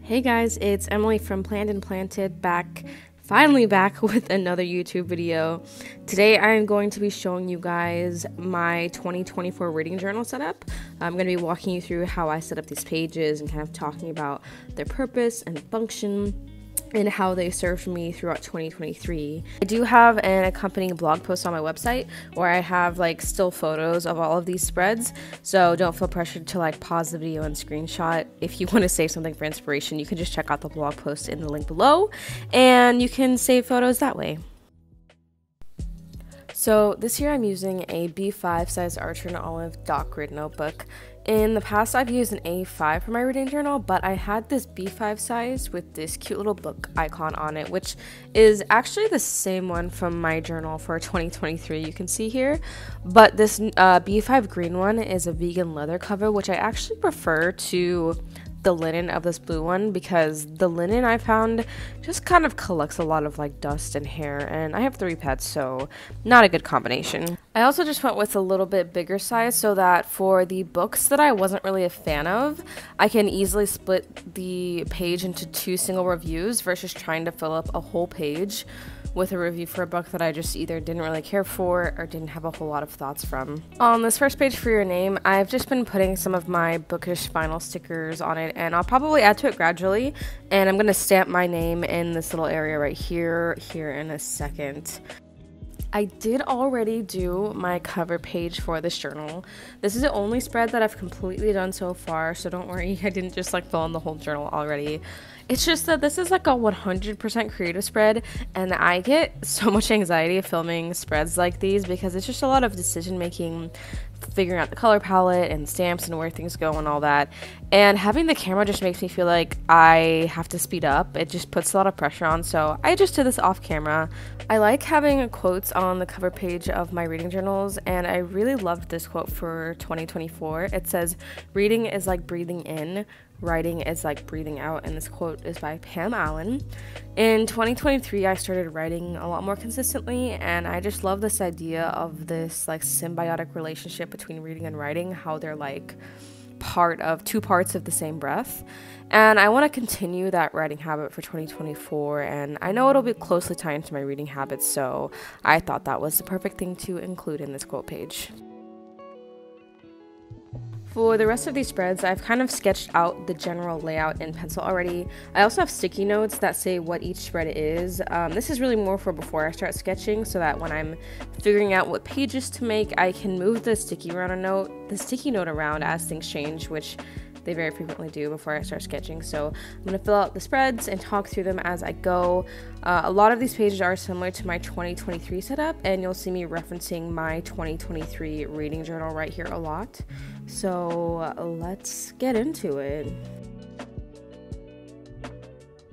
Hey guys, it's Emily from Planned and Planted finally back with another YouTube video. Today I am going to be showing you guys my 2024 reading journal setup. I'm going to be walking you through how I set up these pages and kind of talking about their purpose and function and how they served me throughout 2023. I do have an accompanying blog post on my website where I have like still photos of all of these spreads, so don't feel pressured to like pause the video and screenshot. If you want to save something for inspiration, you can just check out the blog post in the link below and you can save photos that way. So this year I'm using a B5 size Archer and Olive dot grid notebook. In the past I've used an A5 for my reading journal, but I had this B5 size with this cute little book icon on it, which is actually the same one from my journal for 2023 you can see here, but this B5 green one is a vegan leather cover, which I actually prefer to the linen of this blue one, because the linen I found just kind of collects a lot of like dust and hair, and I have 3 pets, so not a good combination. I also just went with a little bit bigger size so that for the books that I wasn't really a fan of, I can easily split the page into 2 single reviews versus trying to fill up a whole page with a review for a book that I just either didn't really care for or didn't have a whole lot of thoughts from. On this first page for your name, I've just been putting some of my bookish vinyl stickers on it, and I'll probably add to it gradually, and I'm going to stamp my name in this little area right here in a second. I did already do my cover page for this journal. This is the only spread that I've completely done so far, so don't worry, I didn't just like fill in the whole journal already. It's just that this is like a 100% creative spread, and I get so much anxiety filming spreads like these because it's just a lot of decision making, figuring out the color palette and stamps and where things go and all that, and having the camera just makes me feel like I have to speed up. It just puts a lot of pressure on, so I just did this off camera. I like having quotes on the cover page of my reading journals, and I really loved this quote for 2024. It says, "Reading is like breathing in, writing is like breathing out," and this quote is by Pam Allen. In 2023, I started writing a lot more consistently, and I just love this idea of this like symbiotic relationship between reading and writing, how they're like two parts of the same breath. And I want to continue that writing habit for 2024, and I know it'll be closely tied into my reading habits, so I thought that was the perfect thing to include in this quote page. For the rest of these spreads, I've kind of sketched out the general layout in pencil already. I also have sticky notes that say what each spread is. This is really more for before I start sketching, so that when I'm figuring out what pages to make, I can move the sticky note around as things change, which they very frequently do before I start sketching. So I'm going to fill out the spreads and talk through them as I go. A lot of these pages are similar to my 2023 setup, and you'll see me referencing my 2023 reading journal right here a lot. So let's get into it.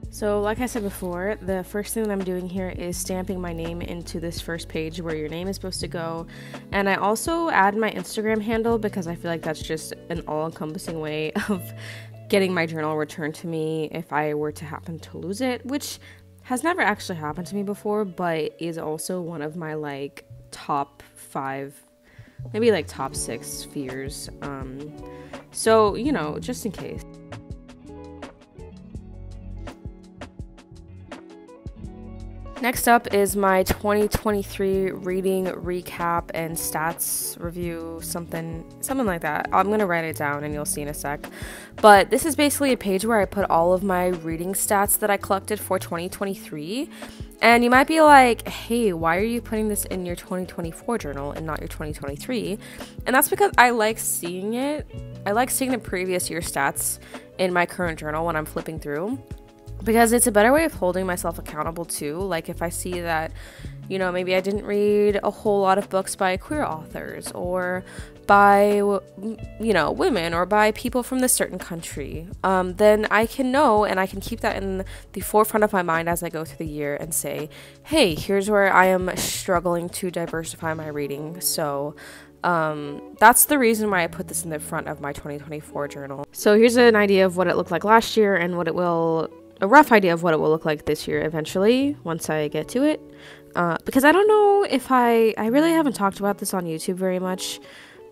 So like I said before, the first thing that I'm doing here is stamping my name into this first page where your name is supposed to go. And I also add my Instagram handle because I feel like that's just an all-encompassing way of getting my journal returned to me if I were to happen to lose it, which has never actually happened to me before, but is also one of my like top 5, maybe like top 6 fears. So, you know, just in case. Next up is my 2023 reading recap and stats review, something like that. I'm going to write it down and you'll see in a sec. But this is basically a page where I put all of my reading stats that I collected for 2023. And you might be like, hey, why are you putting this in your 2024 journal and not your 2023? And that's because I like seeing it. I like seeing the previous year stats in my current journal when I'm flipping through, because it's a better way of holding myself accountable too. Like if I see that, you know, maybe I didn't read a whole lot of books by queer authors or by, you know, women or by people from this certain country, then I can know and I can keep that in the forefront of my mind as I go through the year and say, hey, here's where I am struggling to diversify my reading. So that's the reason why I put this in the front of my 2024 journal. So here's an idea of what it looked like last year and a rough idea of what it will look like this year eventually once I get to it, because I don't know if I really haven't talked about this on YouTube very much,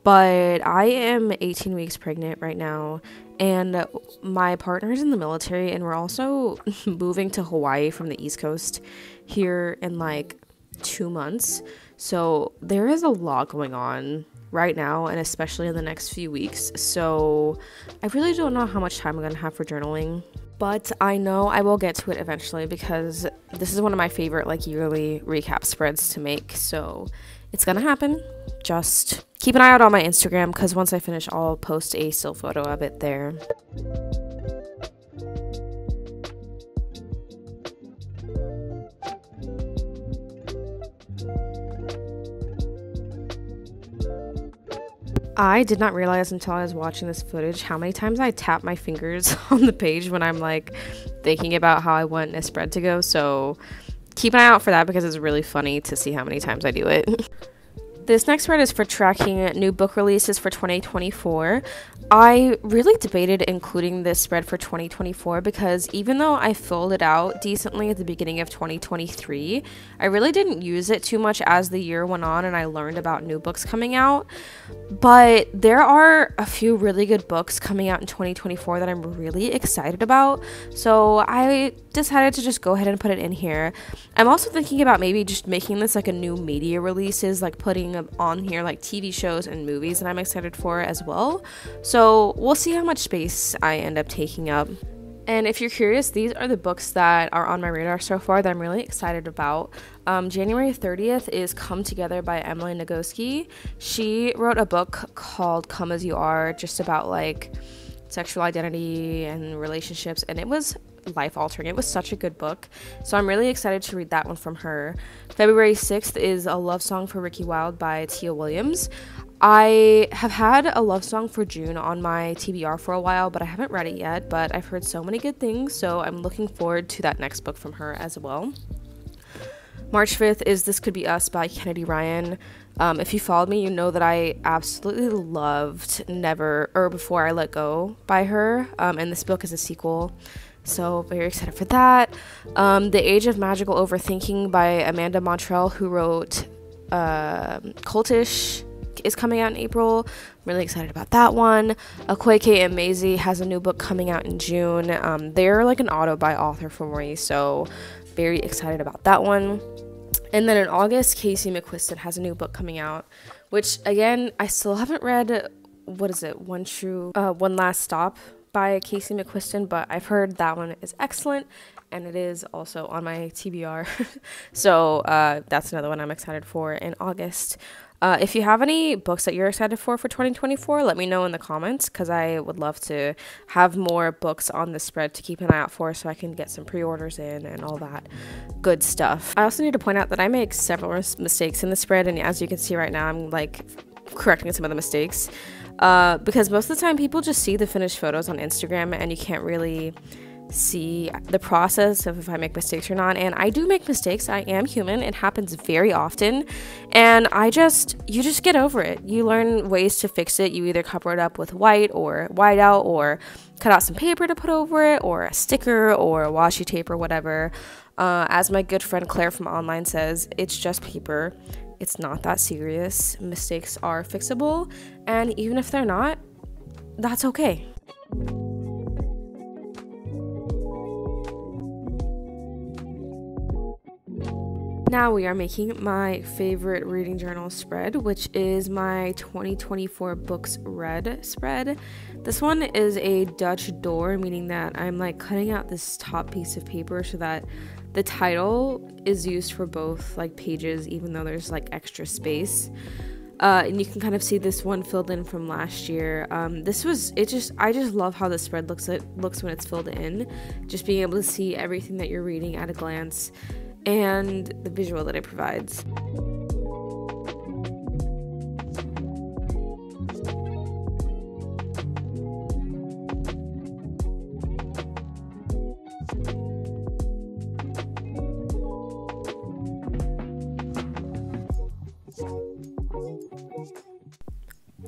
but I am 18 weeks pregnant right now, and my partner is in the military, and we're also moving to Hawaii from the East Coast here in like 2 months. So there is a lot going on right now, and especially in the next few weeks. So I really don't know how much time I'm gonna have for journaling, but I know I will get to it eventually because this is one of my favorite like yearly recap spreads to make. So it's gonna happen. Just keep an eye out on my Instagram, because once I finish, I'll post a still photo of it there. I did not realize until I was watching this footage how many times I tap my fingers on the page when I'm like thinking about how I want a spread to go. So keep an eye out for that, because it's really funny to see how many times I do it. This next spread is for tracking new book releases for 2024. I really debated including this spread for 2024 because even though I filled it out decently at the beginning of 2023, I really didn't use it too much as the year went on and I learned about new books coming out. But there are a few really good books coming out in 2024 that I'm really excited about. So I decided to just go ahead and put it in here. I'm also thinking about maybe just making this like a new media releases, like putting on here like TV shows and movies that I'm excited for as well. So we'll see how much space I end up taking up. And if you're curious, these are the books that are on my radar so far that I'm really excited about. January 30th is Come Together by Emily Nagoski. She wrote a book called Come As You Are, just about like sexual identity and relationships, and it was life-altering. It was such a good book, so I'm really excited to read that one from her. February 6th is A Love Song for Ricky Wilde by Tia Williams. I have had A Love Song for June on my TBR for a while, but I haven't read it yet, but I've heard so many good things, so I'm looking forward to that next book from her as well. March 5th is This Could Be Us by Kennedy Ryan. If you followed me, you know that I absolutely loved Never or Before I Let Go by her, and this book is a sequel, so very excited for that. The Age of Magical Overthinking by Amanda Montreal, who wrote Cultish, is coming out in April. I'm really excited about that one. Akweke and Maisie has a new book coming out in June. They're like an author for me, so very excited about that one. And then in August, Casey McQuiston has a new book coming out, which again, I still haven't read. What is it? One Last Stop by Casey McQuiston, but I've heard that one is excellent, and it is also on my TBR. So that's another one I'm excited for in August. If you have any books that you're excited for 2024, let me know in the comments, because I would love to have more books on the spread to keep an eye out for, so I can get some pre-orders in and all that good stuff. I also need to point out that I make several mistakes in the spread, and as you can see right now, I'm like correcting some of the mistakes, because most of the time people just see the finished photos on Instagram and you can't really see the process of if I make mistakes or not. And I do make mistakes. I am human. It happens very often, and you just get over it. You learn ways to fix it. You either cover it up with white out, or cut out some paper to put over it, or a sticker or washi tape or whatever. As my good friend Claire from online says, it's just paper. It's not that serious. Mistakes are fixable, and even if they're not, that's okay. Now we are making my favorite reading journal spread, which is my 2024 books read spread. This one is a Dutch door, meaning that I'm like cutting out this top piece of paper so that the title is used for both like pages, even though there's like extra space. And you can kind of see this one filled in from last year. I just love how the spread looks when it's filled in. Just being able to see everything that you're reading at a glance, and the visual that it provides.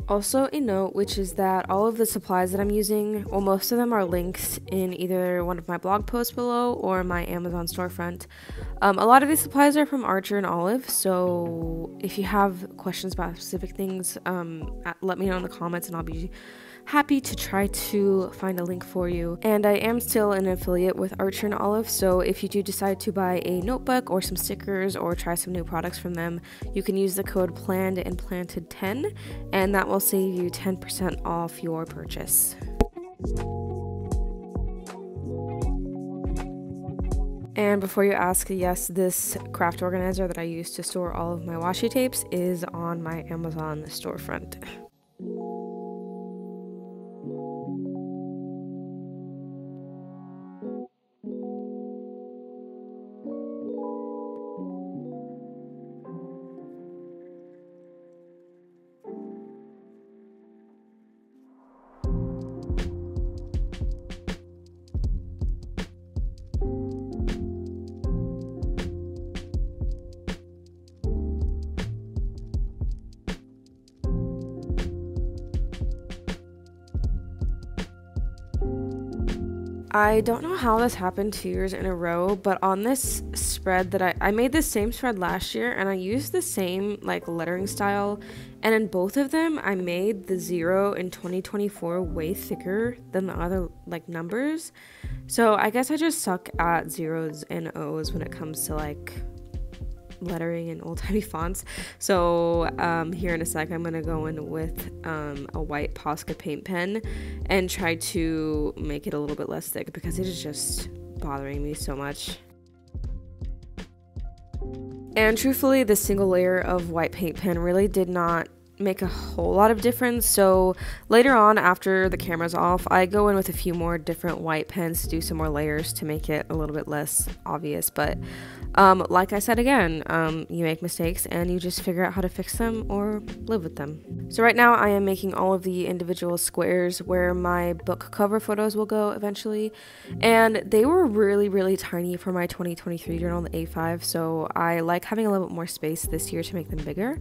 Also, a note, which is that all of the supplies that I'm using, well, most of them are linked in either one of my blog posts below or my Amazon storefront. A lot of these supplies are from Archer and Olive, so if you have questions about specific things, let me know in the comments and I'll be happy to try to find a link for you. And I am still an affiliate with Archer and Olive, so if you do decide to buy a notebook or some stickers or try some new products from them, you can use the code planned and planted 10, and that will save you 10% off your purchase. And before you ask, yes, this craft organizer that I use to store all of my washi tapes is on my Amazon storefront. I don't know how this happened 2 years in a row, but on this spread that I made this same spread last year, and I used the same like lettering style, and in both of them I made the 0 in 2024 way thicker than the other like numbers. So I guess I just suck at zeros and O's when it comes to like lettering in old-timey fonts. So here in a sec I'm gonna go in with a white Posca paint pen and try to make it a little bit less thick because it is just bothering me so much. And truthfully, this single layer of white paint pen really did not make a whole lot of difference, so later on after the camera's off I go in with a few more different white pens to do some more layers to make it a little bit less obvious. But like I said again, you make mistakes and you just figure out how to fix them or live with them. So right now I am making all of the individual squares where my book cover photos will go eventually, and they were really tiny for my 2023 journal, the A5, so I like having a little bit more space this year to make them bigger.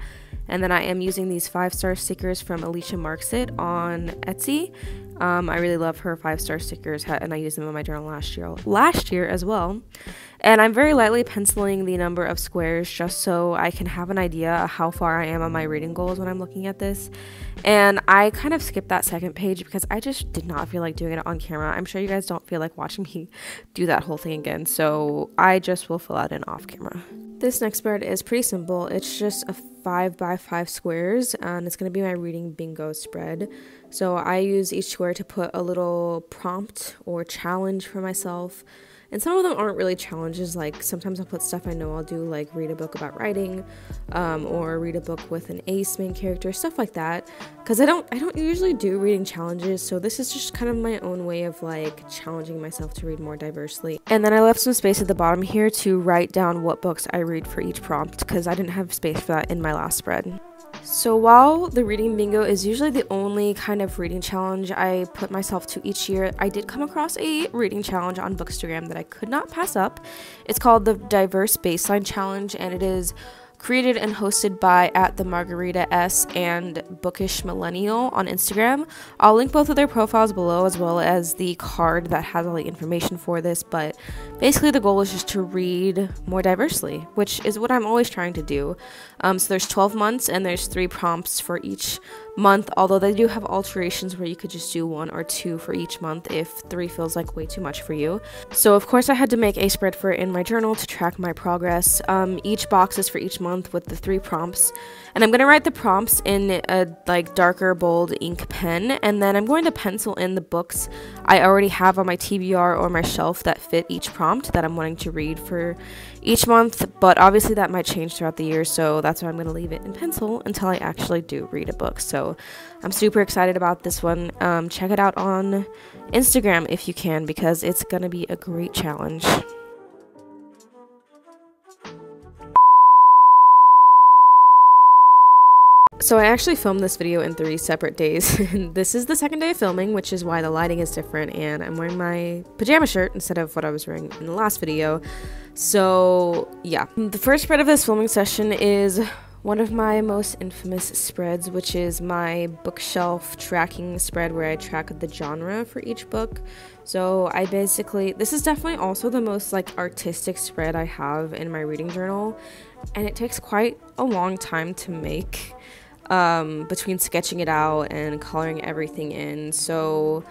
And then I am using these 5-star stickers from Alicia Marksit on Etsy. I really love her 5-star stickers, and I used them in my journal last year as well. And I'm very lightly penciling the number of squares just so I can have an idea how far I am on my reading goals when I'm looking at this. And I kind of skipped that second page because I just did not feel like doing it on camera. I'm sure you guys don't feel like watching me do that whole thing again, so I just will fill out in off camera. This next spread is pretty simple. It's just a 5x5 squares, and it's going to be my reading bingo spread. So I use each square to put a little prompt or challenge for myself. And some of them aren't really challenges, like sometimes I'll put stuff I know I'll do, like read a book about writing, or read a book with an ace main character, stuff like that. Because I don't usually do reading challenges, so this is just kind of my own way of like challenging myself to read more diversely. And then I left some space at the bottom here to write down what books I read for each prompt, because I didn't have space for that in my last spread. So while the reading bingo is usually the only kind of reading challenge I put myself to each year, I did come across a reading challenge on Bookstagram that I could not pass up. It's called the Diverse Baseline Challenge, and it is created and hosted by @the_Margarita_S and Bookish Millennial on Instagram. I'll link both of their profiles below, as well as the card that has all the information for this, but basically the goal is just to read more diversely, which is what I'm always trying to do. So there's 12 months and there's 3 prompts for each month, although they do have alterations where you could just do 1 or 2 for each month if 3 feels like way too much for you. So of course I had to make a spread for it in my journal to track my progress. Each box is for each month with the 3 prompts, and I'm going to write the prompts in a like darker bold ink pen, and then I'm going to pencil in the books I already have on my TBR or my shelf that fit each prompt that I'm wanting to read for each month, but obviously that might change throughout the year, so that's why I'm going to leave it in pencil until I actually do read a book. So I'm super excited about this one. Check it out on Instagram if you can, because it's going to be a great challenge. So I actually filmed this video in 3 separate days. This is the second day of filming, which is why the lighting is different, and I'm wearing my pajama shirt instead of what I was wearing in the last video. So yeah, the first spread of this filming session is one of my most infamous spreads, which is my bookshelf tracking spread where I track the genre for each book. So this is definitely also the most like artistic spread I have in my reading journal, and it takes quite a long time to make, between sketching it out and coloring everything in. So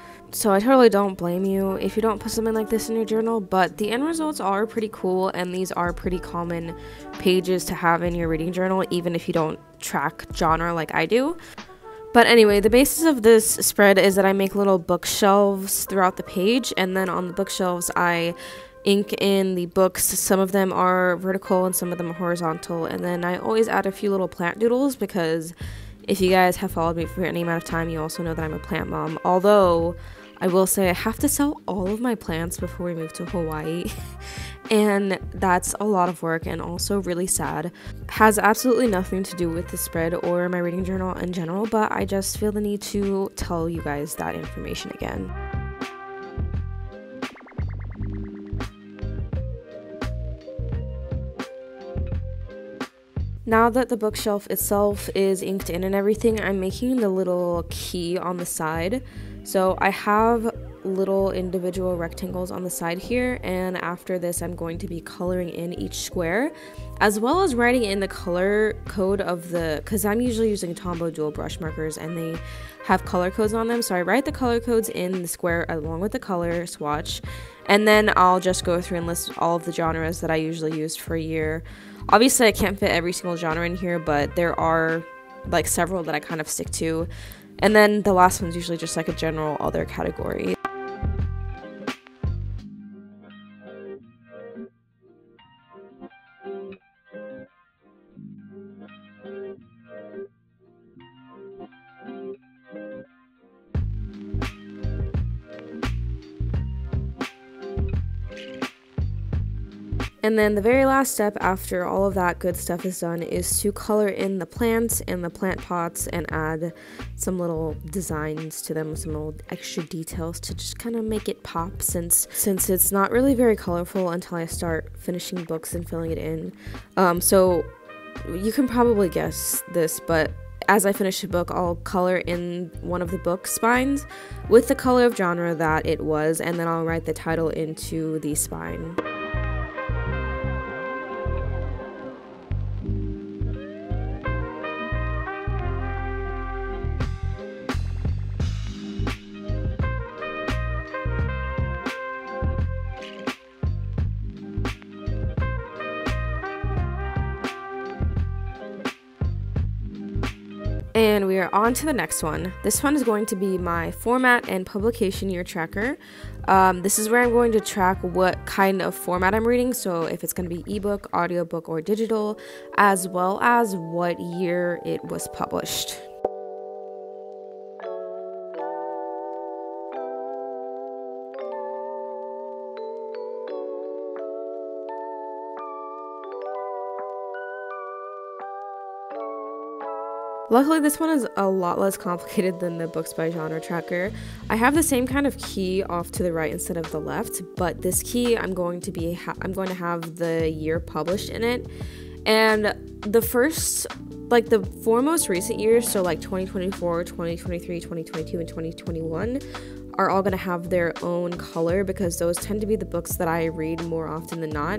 I totally don't blame you if you don't put something like this in your journal, but the end results are pretty cool, and these are pretty common pages to have in your reading journal, even if you don't track genre like I do. But anyway, the basis of this spread is that I make little bookshelves throughout the page, and then on the bookshelves I ink in the books. Some of them are vertical and some of them are horizontal, and then I always add a few little plant doodles, because if you guys have followed me for any amount of time, you also know that I'm a plant mom. Although I will say I have to sell all of my plants before we move to Hawaii and that's a lot of work and also really sad. Has absolutely nothing to do with the spread or my reading journal in general, but I just feel the need to tell you guys that information again. Now that the bookshelf itself is inked in and everything, I'm making the little key on the side. So I have little individual rectangles on the side here, and after this I'm going to be coloring in each square, as well as writing in the color code of because I'm usually using Tombow dual brush markers and they have color codes on them. So I write the color codes in the square along with the color swatch, and then I'll just go through and list all of the genres that I usually use for a year. Obviously I can't fit every single genre in here, but there are like several that I kind of stick to. And then the last one's usually just like a general other category. And then the very last step after all of that good stuff is done is to color in the plants and the plant pots and add some little designs to them, some little extra details to just kind of make it pop, since it's not really very colorful until I start finishing books and filling it in. So you can probably guess this, but as I finish a book, I'll color in one of the book spines with the color of genre that it was, and then I'll write the title into the spine. And we are on to the next one. This one is going to be my format and publication year tracker. This is where I'm going to track what kind of format I'm reading, so if it's going to be ebook, audiobook, or digital, as well as what year it was published. Luckily, this one is a lot less complicated than the books by genre tracker. I have the same kind of key off to the right instead of the left, but this key I'm going to have the year published in it. And the four most recent years, so like 2024, 2023, 2022, and 2021, are all going to have their own color, because those tend to be the books that I read more often than not.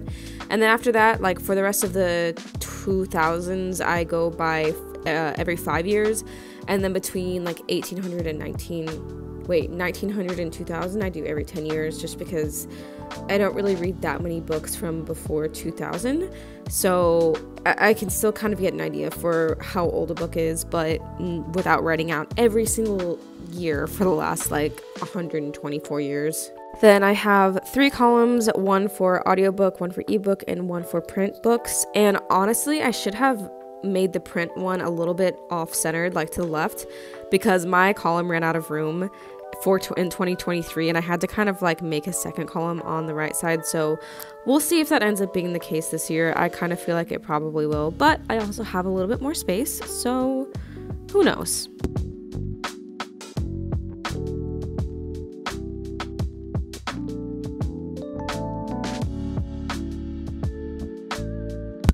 And then after that, like for the rest of the 2000s, I go by every 5 years, and then between like 1900 and 2000, I do every 10 years, just because I don't really read that many books from before 2000, so I can still kind of get an idea for how old a book is, but without writing out every single year for the last like 124 years. Then I have 3 columns, one for audiobook, one for ebook, and one for print books. And honestly, I should have made the print one a little bit off-centered, like to the left, because my column ran out of room in 2023, and I had to kind of like make a second column on the right side. So we'll see if that ends up being the case this year. I kind of feel like it probably will, but I also have a little bit more space, so who knows.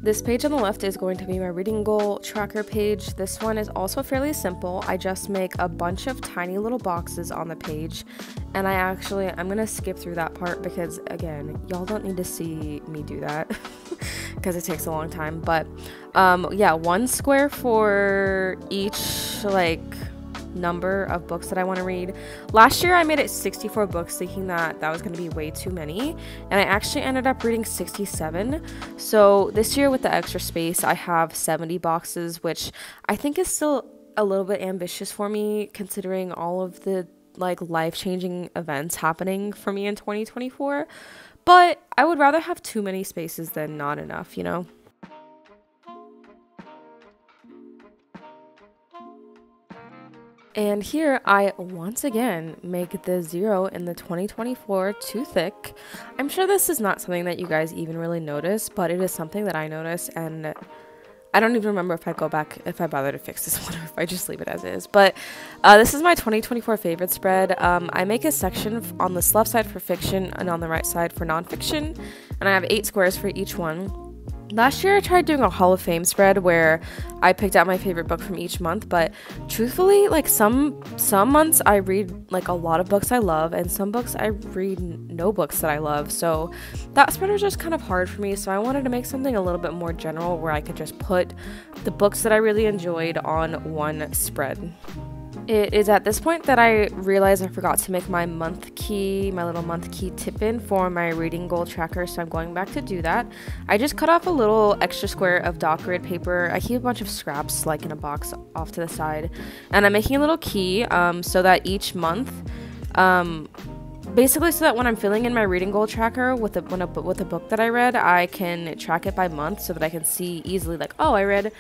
This page on the left is going to be my reading goal tracker page. This one is also fairly simple. I just make a bunch of tiny little boxes on the page, and I'm gonna skip through that part because, again, y'all don't need to see me do that because it takes a long time. But yeah, 1 square for each number of books that I want to read. Last year I made it 64 books thinking that was going to be way too many, and I actually ended up reading 67. So this year with the extra space I have 70 boxes, which I think is still a little bit ambitious for me considering all of the life-changing events happening for me in 2024, but I would rather have too many spaces than not enough, you know? And here I once again make the 0 in the 2024 too thick. I'm sure this is not something that you guys even really notice, but it is something that I notice, and I don't even remember if I bother to fix this one or if I just leave it as is. But this is my 2024 favorite spread. I make a section on this left side for fiction and on the right side for nonfiction, and I have 8 squares for each one. Last year I tried doing a Hall of Fame spread where I picked out my favorite book from each month, but truthfully, some months I read a lot of books I love, and some books I read no books that I love, so that spread was just kind of hard for me. So I wanted to make something a little bit more general where I could just put the books that I really enjoyed on one spread. It is at this point that I realized I forgot to make my little month key tip-in for my reading goal tracker, so I'm going back to do that. I just cut off a little extra square of doc grid paper. I keep a bunch of scraps in a box off to the side, and I'm making a little key so that each month, basically so that when I'm filling in my reading goal tracker with a book that I read, I can track it by month so that I can see easily oh, I read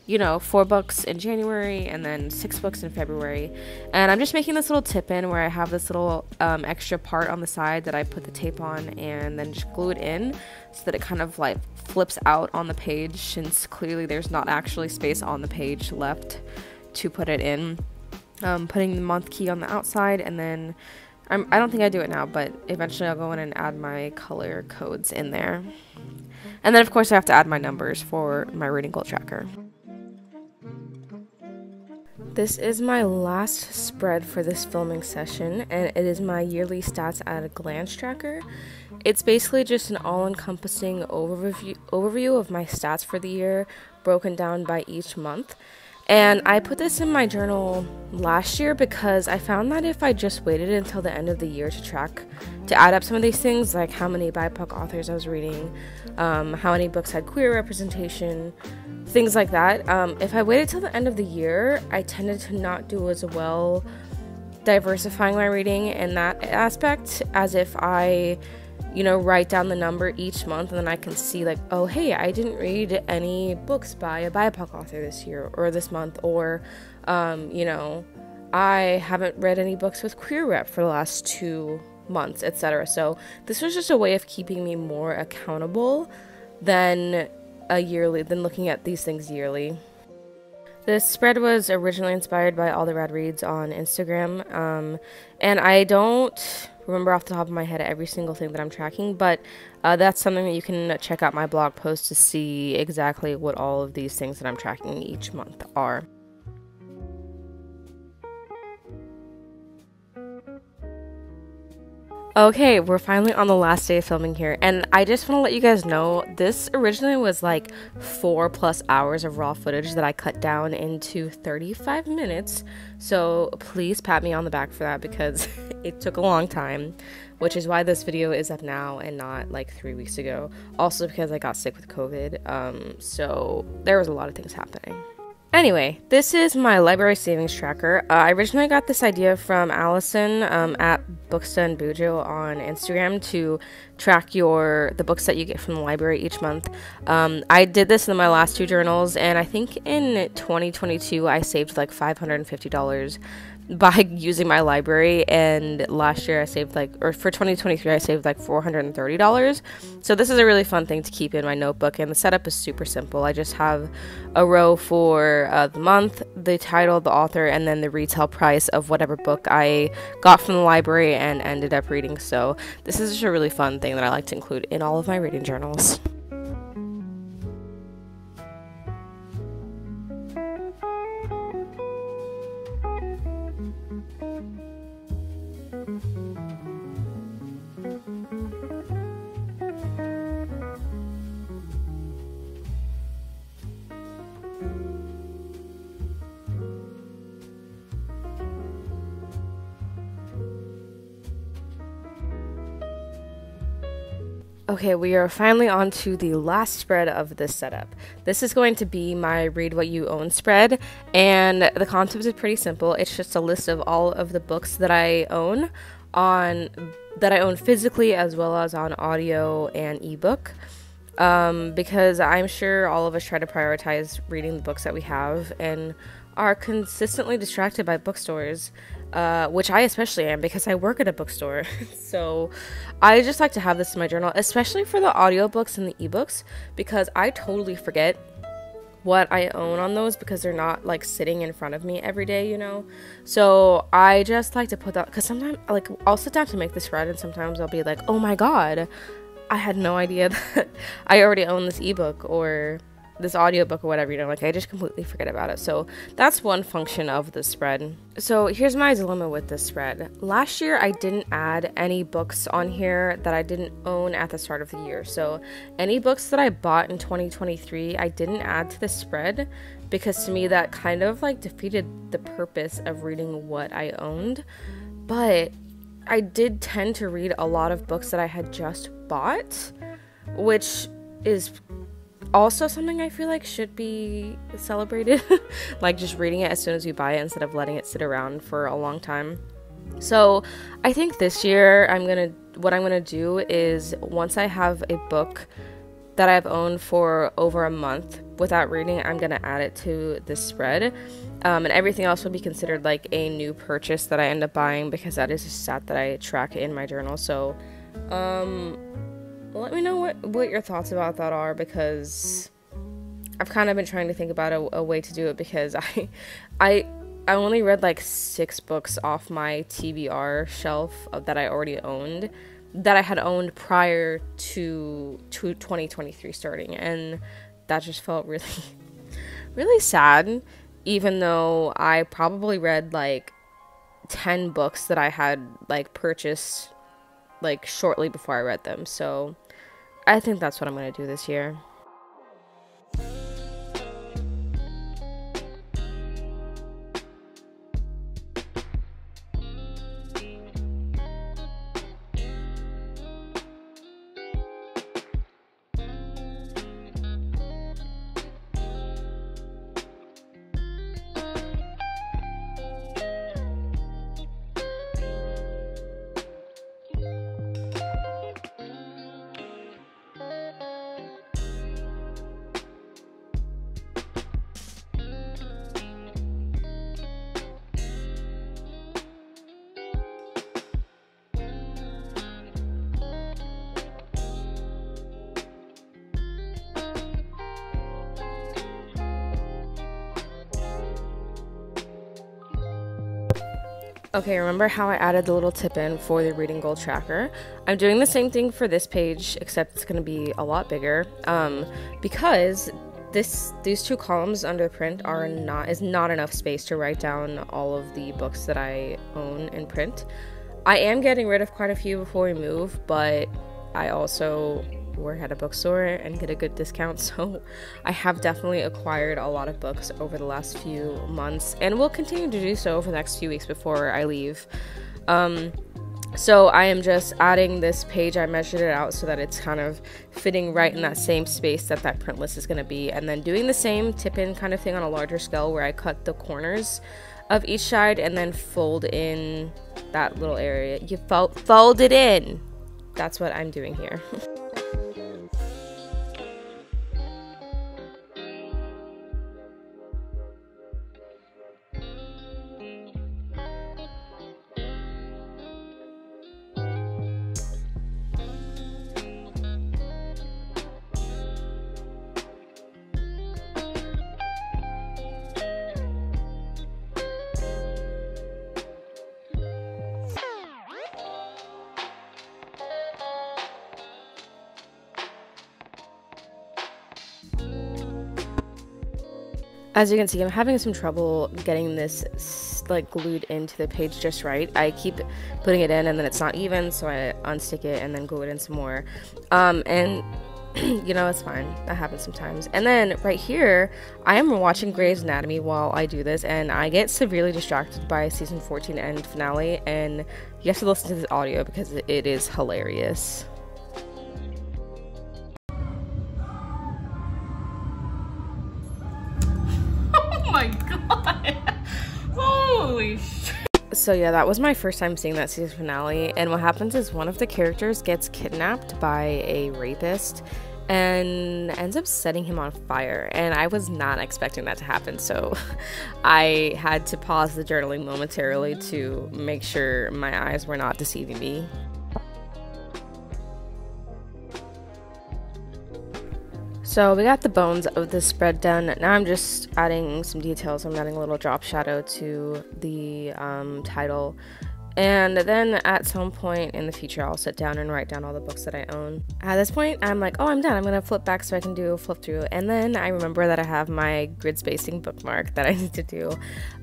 4 books in January and then 6 books in February. And I'm just making this little tip in where I have this little extra part on the side that I put the tape on and then just glue it in so that it kind of flips out on the page, since clearly there's not actually space on the page left to put it in. Putting the month key on the outside, and then I don't think I do it now, but eventually I'll go in and add my color codes in there. And then of course I have to add my numbers for my reading goal tracker. This is my last spread for this filming session, and it is my yearly stats at a glance tracker. It's basically just an all-encompassing overview of my stats for the year, broken down by each month. And I put this in my journal last year because I found that if I just waited until the end of the year to add up some of these things, like how many BIPOC authors I was reading, how many books had queer representation, things like that. If I waited till the end of the year, I tended to not do as well diversifying my reading in that aspect as if I write down the number each month, and then I can see oh, hey, I didn't read any books by a BIPOC author this year or this month, or I haven't read any books with queer rep for the last 2 months, etc. So this was just a way of keeping me more accountable than looking at these things yearly. This spread was originally inspired by All the Rad Reads on Instagram, and I don't remember off the top of my head every single thing that I'm tracking, but that's something that you can check out my blog post to see exactly what all of these things that I'm tracking each month are. Okay, we're finally on the last day of filming here, and I just want to let you guys know this originally was 4+ hours of raw footage that I cut down into 35 minutes, so please pat me on the back for that because it took a long time, which is why this video is up now and not 3 weeks ago. Also because I got sick with COVID, so there was a lot of things happening. Anyway, this is my library savings tracker. I originally got this idea from Allison at Booksta and Bujo on Instagram to track the books that you get from the library each month. I did this in my last 2 journals, and I think in 2022 I saved $550 by using my library, and last year I saved for 2023 I saved $430. So this is a really fun thing to keep in my notebook, and the setup is super simple. I just have a row for the month, the title, the author, and then the retail price of whatever book I got from the library and ended up reading. So this is just a really fun thing that I like to include in all of my reading journals. Okay, we are finally on to the last spread of this setup. This is going to be my Read What You Own spread, and the concept is pretty simple. It's just a list of all of the books that I own physically as well as on audio and ebook. Because I'm sure all of us try to prioritize reading the books that we have and are consistently distracted by bookstores, which I especially am because I work at a bookstore. So I just like to have this in my journal, especially for the audiobooks and the ebooks, because I totally forget what I own on those because they're not like sitting in front of me every day, you know. So I just like to put that, because sometimes like I'll sit down to make the spread and sometimes I'll be like, oh my god, I had no idea that I already own this ebook or this audiobook or whatever, you know, like I just completely forget about it. So that's one function of the spread. So here's my dilemma with this spread. Last year I didn't add any books on here that I didn't own at the start of the year. So any books that I bought in 2023 I didn't add to the spread, because to me that kind of like defeated the purpose of reading what I owned. But I did tend to read a lot of books that I had just bought, which is also something I feel like should be celebrated. Like just reading it as soon as you buy it instead of letting it sit around for a long time. So I think this year what I'm gonna do is, once I have a book that I've owned for over a month without reading, I'm gonna add it to this spread, and everything else will be considered like a new purchase that I end up buying, because that is a stat that I track in my journal. So let me know what your thoughts about that are, because I've kind of been trying to think about a way to do it, because I only read like 6 books off my TBR shelf that I already owned, that I had owned prior to 2023 starting, and that just felt really really sad, even though I probably read like 10 books that I had like purchased like shortly before I read them. So I think that's what I'm going to do this year. Okay, remember how I added the little tip in for the reading goal tracker? I'm doing the same thing for this page, except it's going to be a lot bigger, because these 2 columns under print is not enough space to write down all of the books that I own in print. I am getting rid of quite a few before we move, but I also work at a bookstore and get a good discount, so I have definitely acquired a lot of books over the last few months, and will continue to do so over the next few weeks before I leave. So I am just adding this page. I measured it out so that it's kind of fitting right in that same space that print list is going to be, and then doing the same tip-in kind of thing on a larger scale, where I cut the corners of each side and then fold in that little area. You fold it in. That's what I'm doing here. As you can see, I'm having some trouble getting this like glued into the page just right. I keep putting it in and then it's not even, so I unstick it and then glue it in some more. And you know, it's fine. That happens sometimes. And then right here, I am watching Grey's Anatomy while I do this, and I get severely distracted by season 14 end finale, and you have to listen to this audio because it is hilarious. So yeah, that was my first time seeing that season finale, and what happens is one of the characters gets kidnapped by a rapist and ends up setting him on fire, and I was not expecting that to happen, so I had to pause the journaling momentarily to make sure my eyes were not deceiving me. So we got the bones of the spread done. Now I'm just adding some details. I'm adding a little drop shadow to the title. And then at some point in the future, I'll sit down and write down all the books that I own. At this point, I'm like, oh, I'm done. I'm going to flip back so I can do a flip through. And then I remember that I have my grid spacing bookmark that I need to do.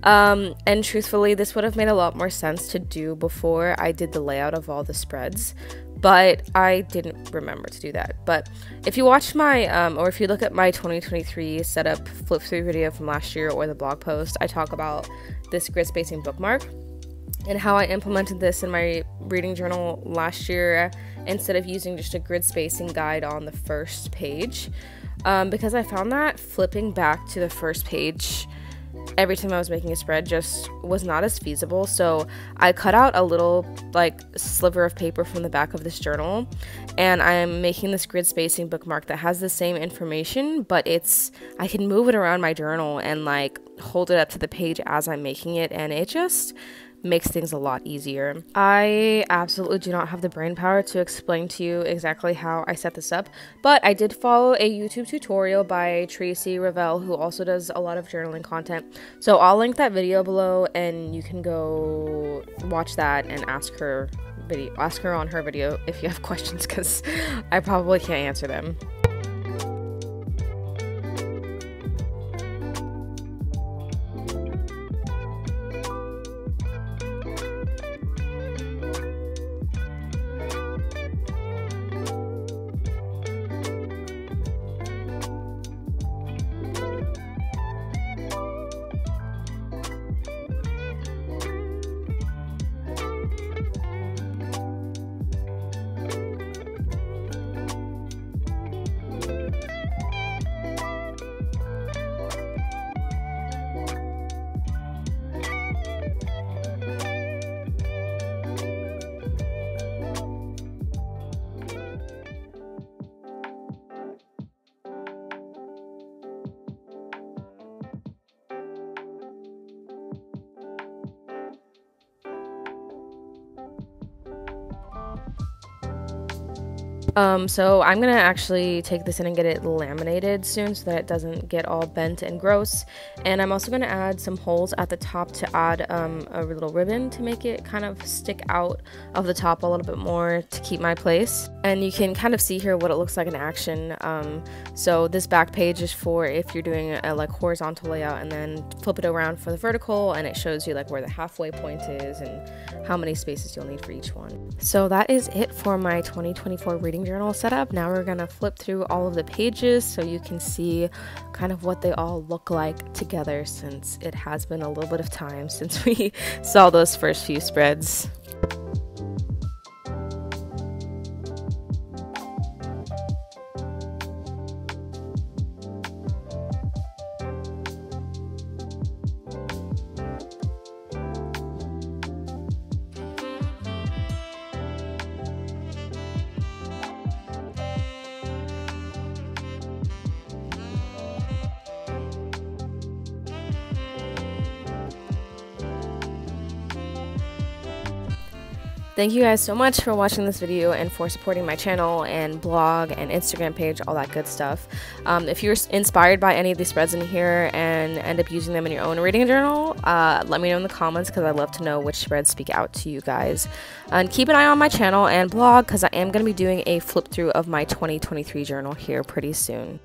And truthfully, this would have made a lot more sense to do before I did the layout of all the spreads. But I didn't remember to do that. But if you watch my, or if you look at my 2023 setup flip through video from last year or the blog post, I talk about this grid spacing bookmark and how I implemented this in my reading journal last year instead of using just a grid spacing guide on the first page, because I found that flipping back to the first page every time I was making a spread just was not as feasible. So I cut out a little like sliver of paper from the back of this journal, and I'm making this grid spacing bookmark that has the same information, but I can move it around my journal and like hold it up to the page as I'm making it, and it just makes things a lot easier. I absolutely do not have the brain power to explain to you exactly how I set this up, but I did follow a YouTube tutorial by Tracy Ravel, who also does a lot of journaling content. So I'll link that video below, and you can go watch that and ask her on her video if you have questions, because I probably can't answer them. So I'm gonna actually take this in and get it laminated soon so that it doesn't get all bent and gross. And I'm also gonna add some holes at the top to add a little ribbon to make it kind of stick out of the top a little bit more to keep my place. And you can kind of see here what it looks like in action. So this back page is for if you're doing a like horizontal layout, and then flip it around for the vertical, and it shows you like where the halfway point is and how many spaces you'll need for each one. So that is it for my 2024 reading journal setup. Now we're gonna flip through all of the pages so you can see kind of what they all look like together, since it has been a little bit of time since we saw those first few spreads. Thank you guys so much for watching this video and for supporting my channel and blog and Instagram page, all that good stuff. If you're inspired by any of these spreads in here and end up using them in your own reading journal, let me know in the comments, because I'd love to know which spreads speak out to you guys. And keep an eye on my channel and blog, because I am going to be doing a flip through of my 2023 journal here pretty soon.